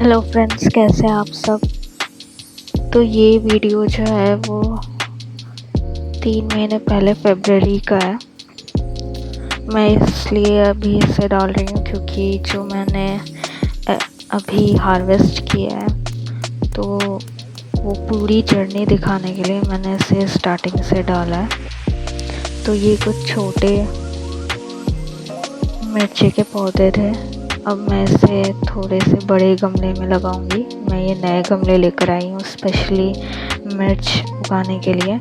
Hello friends, कैसे हैं आप सब। तो ये वीडियो जो है वो 3 महीने पहले फरवरी का है। मैं इसलिए अभी इसे डाल रही हूँ क्योंकि जो मैंने अभी हार्वेस्ट किया है तो वो पूरी जर्नी दिखाने के लिए मैंने इसे स्टार्टिंग से डाला है। तो ये कुछ छोटे मिर्ची के पौधे थे। अब मैं इसे थोड़े से बड़े गमले में लगाऊंगी। मैं ये नए गमले लेकर आई हूँ स्पेशली मिर्च उगाने के लिए।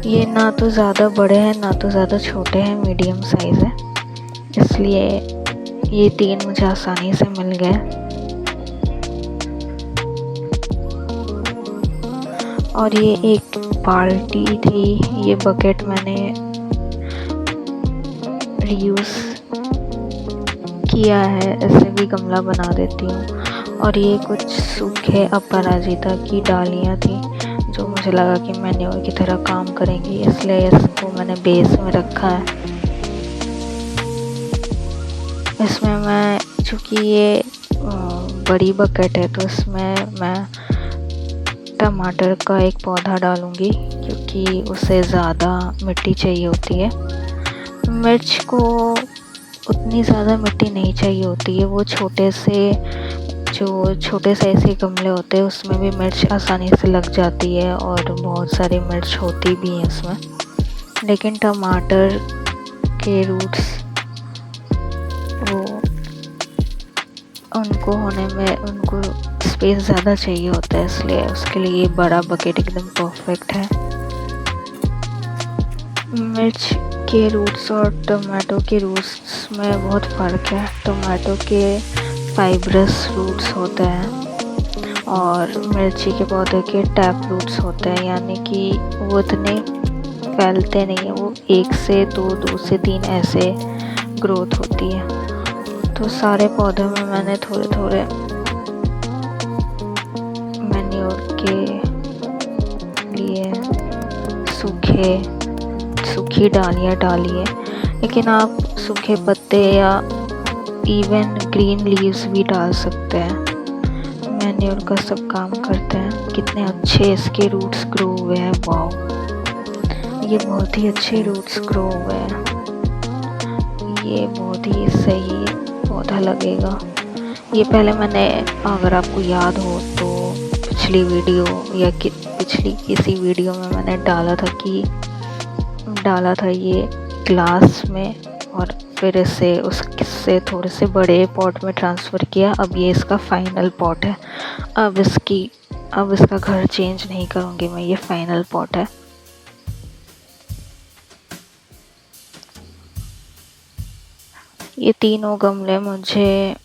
ये ना तो ज़्यादा बड़े हैं ना तो ज़्यादा छोटे हैं, मीडियम साइज़ है, इसलिए ये 3 मुझे आसानी से मिल गए। और ये एक बाल्टी थी, ये बकेट मैंने रीयूज़ किया है, ऐसे भी गमला बना देती हूँ। और ये कुछ सूखे अपराजिता की डालियाँ थी जो मुझे लगा कि मैन्योर की तरह काम करेंगी, इसलिए इसको मैंने बेस में रखा है। इसमें मैं, चूँकि ये बड़ी बकेट है तो इसमें मैं टमाटर का एक पौधा डालूँगी क्योंकि उसे ज़्यादा मिट्टी चाहिए होती है। मिर्च को उतनी ज़्यादा मिट्टी नहीं चाहिए होती है। वो छोटे से ऐसे गमले होते हैं उसमें भी मिर्च आसानी से लग जाती है और बहुत सारी मिर्च होती भी हैं उसमें। लेकिन टमाटर के रूट्स वो उनको स्पेस ज़्यादा चाहिए होता है, इसलिए उसके लिए ये बड़ा बकेट एकदम परफेक्ट है। मिर्च के रूट्स और टमाटो के रूट्स में बहुत फ़र्क है। टमाटो के फाइब्रस रूट्स होते हैं और मिर्ची के पौधे के टैप रूट्स होते हैं, यानी कि वो इतने फैलते नहीं हैं, वो 1 से 2 से 3 ऐसे ग्रोथ होती है। तो सारे पौधों में मैंने थोड़े थोड़े मैन्योर के लिए सूखी डालियाँ डाली है, लेकिन आप सूखे पत्ते या इवन ग्रीन लीव्स भी डाल सकते हैं। मैन्योर का सब काम करते हैं। कितने अच्छे इसके रूट्स ग्रो हुए हैं, वाओ, ये बहुत ही अच्छे रूट्स ग्रो हुए हैं। ये बहुत ही सही पौधा लगेगा। ये पहले मैंने, अगर आपको याद हो तो पिछली वीडियो या पिछली किसी वीडियो में मैंने डाला था ये ग्लास में और फिर इसे उससे थोड़े से बड़े पॉट में ट्रांसफ़र किया। अब ये इसका फाइनल पॉट है। अब इसका घर चेंज नहीं करूँगी मैं, ये फाइनल पॉट है। ये तीनों गमले मुझे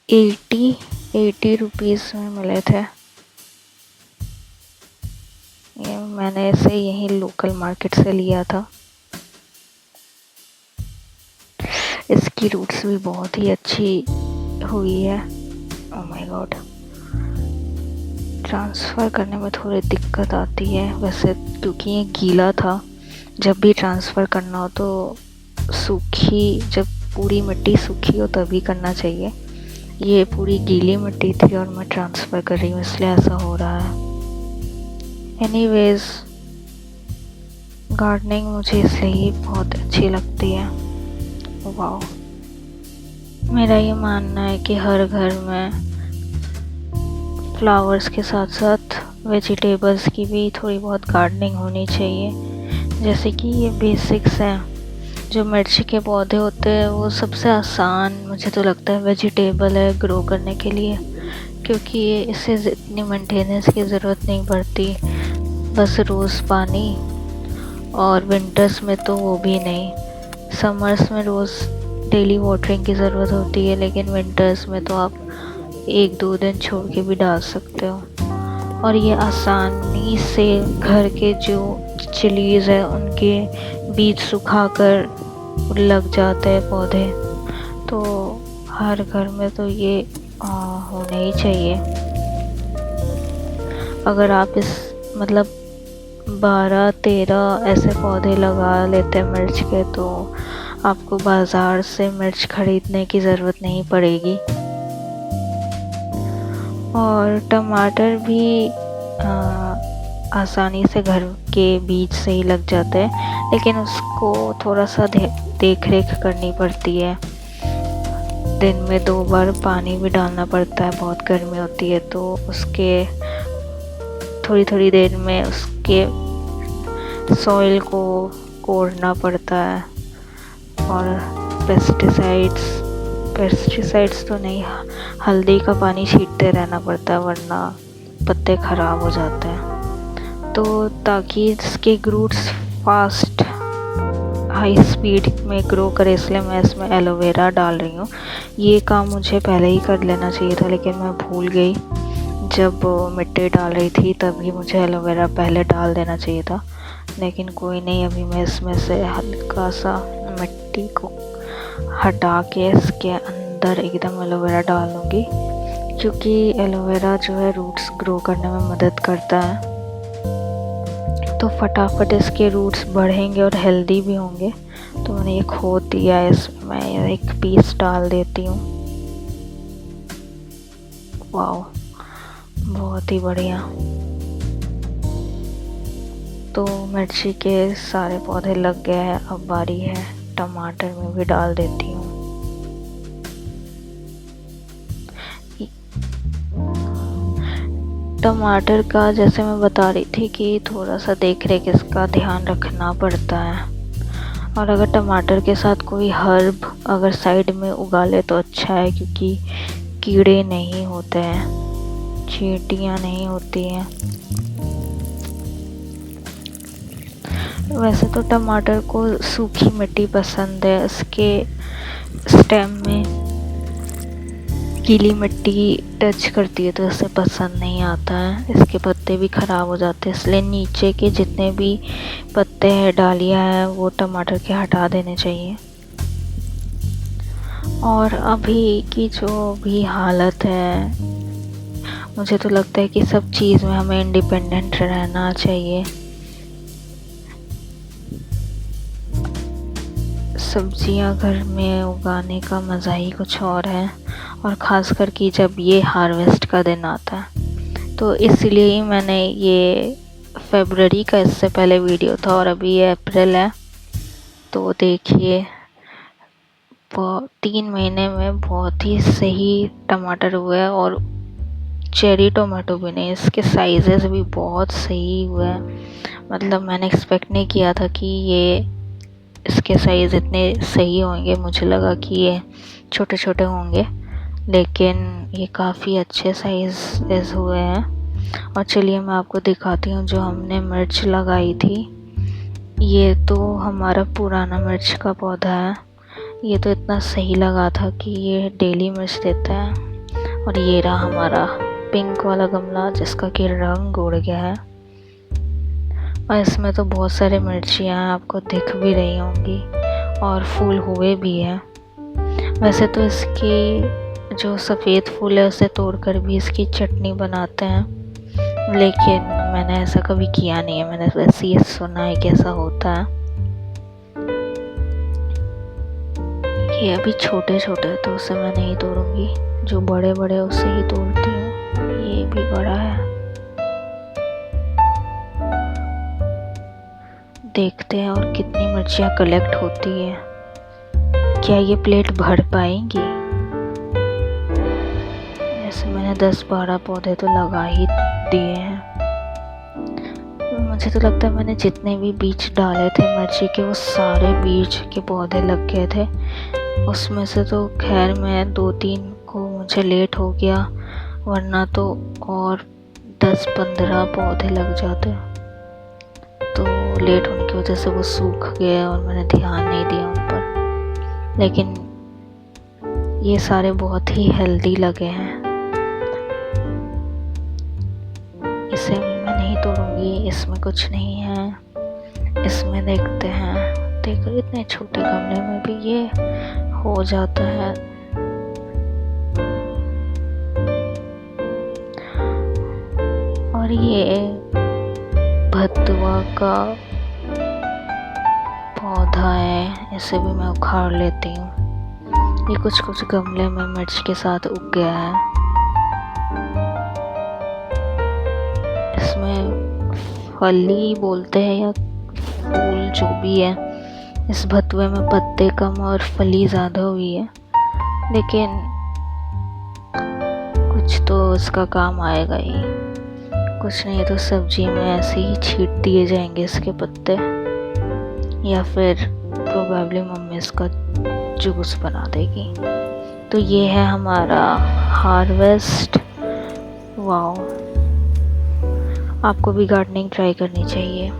80 रुपीज़ में मिले थे। ये मैंने इसे यहीं लोकल मार्केट से लिया था। इसकी रूट्स भी बहुत ही अच्छी हुई है। ओह माय गॉड, ट्रांसफ़र करने में थोड़ी दिक्कत आती है वैसे, क्योंकि ये गीला था। जब भी ट्रांसफ़र करना हो तो जब पूरी मिट्टी सूखी हो तभी करना चाहिए। ये पूरी गीली मिट्टी थी और मैं ट्रांसफ़र कर रही हूँ, इसलिए ऐसा हो रहा है। एनीवेज़, गार्डनिंग मुझे इसलिए बहुत अच्छी लगती है। वाओ, मेरा ये मानना है कि हर घर में फ्लावर्स के साथ साथ वेजिटेबल्स की भी थोड़ी बहुत गार्डनिंग होनी चाहिए। जैसे कि ये बेसिक्स हैं। जो मिर्ची के पौधे होते हैं वो सबसे आसान मुझे तो लगता है वेजिटेबल है ग्रो करने के लिए, क्योंकि इसे इतनी मेंटेनेंस की ज़रूरत नहीं पड़ती, बस रोज़ पानी, और विंटर्स में तो वो भी नहीं। समर्स में रोज़ डेली वाटरिंग की ज़रूरत होती है, लेकिन विंटर्स में तो आप 1-2 दिन छोड़ के भी डाल सकते हो। और ये आसानी से घर के जो चिलीज़ है उनके बीज सुखाकर लग जाते हैं पौधे। तो हर घर में तो ये होने ही चाहिए। अगर आप 12-13 ऐसे पौधे लगा लेते हैं मिर्च के, तो आपको बाज़ार से मिर्च खरीदने की ज़रूरत नहीं पड़ेगी। और टमाटर भी आसानी से घर के बीज से ही लग जाते हैं, लेकिन उसको थोड़ा सा देख रेख करनी पड़ती है। दिन में 2 बार पानी भी डालना पड़ता है, बहुत गर्मी होती है तो उसके थोड़ी थोड़ी देर में उसके सॉइल को कोड़ना पड़ता है। और पेस्टिसाइड्स तो नहीं, हल्दी का पानी छींटते रहना पड़ता है वरना पत्ते ख़राब हो जाते हैं। तो ताकि इसके रूट्स फास्ट हाई स्पीड में ग्रो करे, इसलिए मैं इसमें एलोवेरा डाल रही हूँ। ये काम मुझे पहले ही कर लेना चाहिए था, लेकिन मैं भूल गई। जब मिट्टी डाल रही थी तभी मुझे एलोवेरा पहले डाल देना चाहिए था, लेकिन कोई नहीं। अभी मैं इसमें से हल्का सा मिट्टी को हटा के इसके अंदर एकदम एलोवेरा डालूँगी, क्योंकि एलोवेरा जो है रूट्स ग्रो करने में मदद करता है, तो फटाफट इसके रूट्स बढ़ेंगे और हेल्दी भी होंगे। तो मैंने ये खोद दिया है, इसमें मैं एक पीस डाल देती हूँ। वाओ, बहुत ही बढ़िया। तो मिर्ची के सारे पौधे लग गए हैं, अब बारी है टमाटर में भी डाल देती हूँ। टमाटर का जैसे मैं बता रही थी कि थोड़ा सा देख रेख इसका ध्यान रखना पड़ता है। और अगर टमाटर के साथ कोई हर्ब अगर साइड में उगा ले तो अच्छा है, क्योंकि कीड़े नहीं होते हैं, चींटियाँ नहीं होती हैं। वैसे तो टमाटर को सूखी मिट्टी पसंद है, इसके स्टेम में गीली मिट्टी टच करती है तो इसे पसंद नहीं आता है, इसके पत्ते भी ख़राब हो जाते हैं। इसलिए नीचे के जितने भी पत्ते हैं, डालियाँ हैं, वो टमाटर के हटा देने चाहिए। और अभी की जो भी हालत है, मुझे तो लगता है कि सब चीज़ में हमें इंडिपेंडेंट रहना चाहिए। सब्जियां घर में उगाने का मज़ा ही कुछ और है, और ख़ास कर कि जब ये हार्वेस्ट का दिन आता है। तो इसलिए ही मैंने ये फरवरी का इससे पहले वीडियो था, और अभी ये अप्रैल है। तो देखिए 3 महीने में बहुत ही सही टमाटर हुए हैं, और चेरी टोमेटो भी नहीं, इसके साइजेस भी बहुत सही हुए हैं। मतलब मैंने एक्सपेक्ट नहीं किया था कि ये इसके साइज़ इतने सही होंगे। मुझे लगा कि ये छोटे छोटे होंगे, लेकिन ये काफ़ी अच्छे साइज़ हुए हैं। और चलिए मैं आपको दिखाती हूँ जो हमने मिर्च लगाई थी। ये तो हमारा पुराना मिर्च का पौधा है। ये तो इतना सही लगा था कि ये डेली मिर्च देता है। और ये रहा हमारा पिंक वाला गमला, जिसका कि रंग उड़ गया है। और इसमें तो बहुत सारे मिर्चियाँ आपको दिख भी रही होंगी, और फूल हुए भी हैं। वैसे तो इसकी जो सफ़ेद फूल है उसे तोड़कर भी इसकी चटनी बनाते हैं, लेकिन मैंने ऐसा कभी किया नहीं है। मैंने वैसे ये सुना है कि ऐसा होता है। ये अभी छोटे छोटे तो उसे मैं नहीं तोड़ूंगी, जो बड़े बड़े उसे ही तोड़ती हूँ। ये भी बड़ा है, देखते हैं और कितनी मिर्चियाँ कलेक्ट होती है। क्या ये प्लेट भर पाएंगी? ऐसे मैंने 10-12 पौधे तो लगा ही दिए हैं। मुझे तो लगता है मैंने जितने भी बीज डाले थे मिर्ची के, वो सारे बीज के पौधे लग गए थे। उसमें से तो खैर मैं 2-3 को मुझे लेट हो गया, वरना तो और 10-15 पौधे लग जाते। तो लेट होने की वजह से वो सूख गए और मैंने ध्यान नहीं दिया उन पर। लेकिन ये सारे बहुत ही हेल्दी लगे हैं। इसे अभी मैं नहीं तोड़ूंगी, इसमें कुछ नहीं है। इसमें देखते हैं। देखो इतने छोटे गमले में भी ये हो जाता है। और ये भतुआ का पौधा पौधा है, इसे भी मैं उखाड़ लेती हूँ। ये कुछ कुछ गमले में मिर्च के साथ उग गया है। इसमें फली बोलते हैं या फूल जो भी है, इस भतुए में पत्ते कम और फली ज़्यादा हुई है, लेकिन कुछ तो इसका काम आएगा ही। कुछ नहीं तो सब्जी में ऐसे ही छीट दिए जाएंगे इसके पत्ते, या फिर प्रोबेबली मम्मी इसका जूस बना देगी। तो ये है हमारा हार्वेस्ट। वाओ, आपको भी गार्डनिंग ट्राई करनी चाहिए।